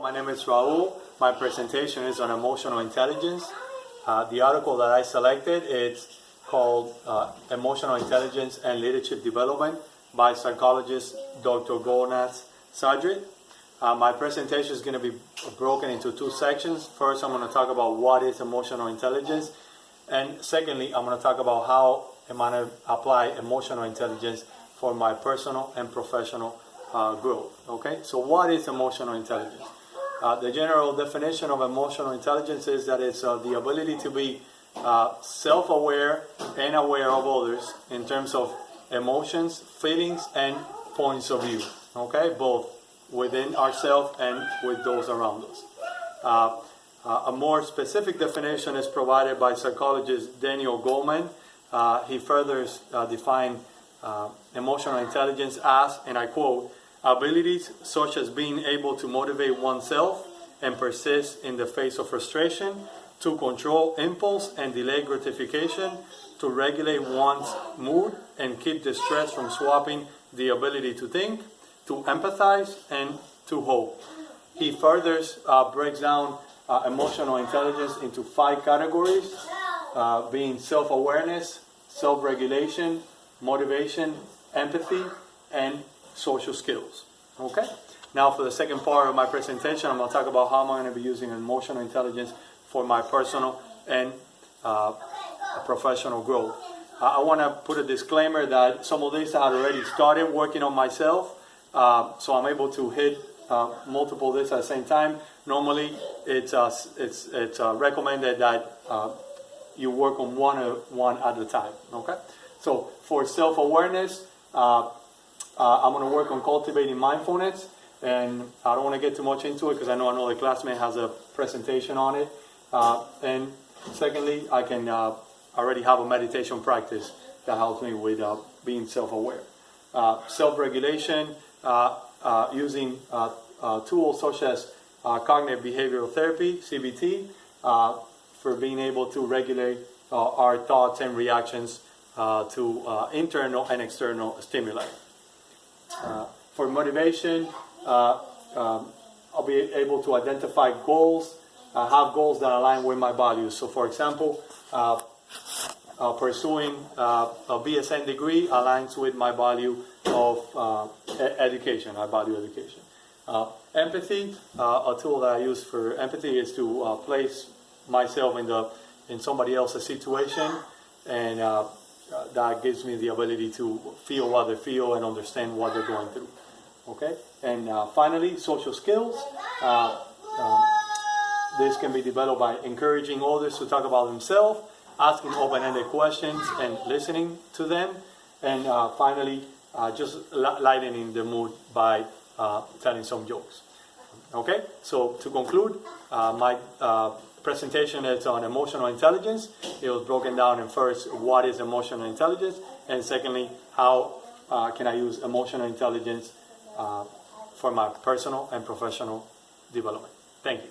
My name is Raul. My presentation is on emotional intelligence. The article that I selected is called Emotional Intelligence and Leadership Development by psychologist Dr. Gulnaz Sadrit. My presentation is going to be broken into two sections. First, I'm going to talk about what is emotional intelligence. And secondly, I'm going to talk about how I'm going to apply emotional intelligence for my personal and professional growth. Okay, so what is emotional intelligence? The general definition of emotional intelligence is that it's the ability to be self-aware and aware of others in terms of emotions, feelings, and points of view. Okay, both within ourselves and with those around us. A more specific definition is provided by psychologist Daniel Goleman. He further defined emotional intelligence as, and I quote, abilities such as being able to motivate oneself and persist in the face of frustration, to control impulse and delay gratification, to regulate one's mood and keep the stress from swamping the ability to think, to empathize, and to hope. He further breaks down emotional intelligence into 5 categories, being self-awareness, self-regulation, motivation, empathy, and social skills. Okay? Now for the second part of my presentation, I'm going to talk about how I'm going to be using emotional intelligence for my personal and professional growth. I want to put a disclaimer that some of this I had already started working on myself, so I'm able to hit multiple this at the same time. Normally, it's recommended that you work on one at a time. Okay? So for self-awareness, I'm going to work on cultivating mindfulness, and I don't want to get too much into it because I know another classmate has a presentation on it. And secondly, I can already have a meditation practice that helps me with being self-aware. Self-regulation, using tools such as cognitive behavioral therapy, CBT, for being able to regulate our thoughts and reactions to internal and external stimuli. For motivation, I'll be able to identify goals, have goals that align with my values. So for example, pursuing a BSN degree aligns with my value of education. I value education. Empathy, a tool that I use for empathy is to place myself in somebody else's situation, and that gives me the ability to feel what they feel and understand what they're going through. Okay? And finally, social skills. This can be developed by encouraging others to talk about themselves, asking open-ended questions and listening to them. And finally, just lightening the mood by telling some jokes. Okay? So to conclude, my presentation is on emotional intelligence. It was broken down in first, what is emotional intelligence? And secondly, how can I use emotional intelligence for my personal and professional development. Thank you.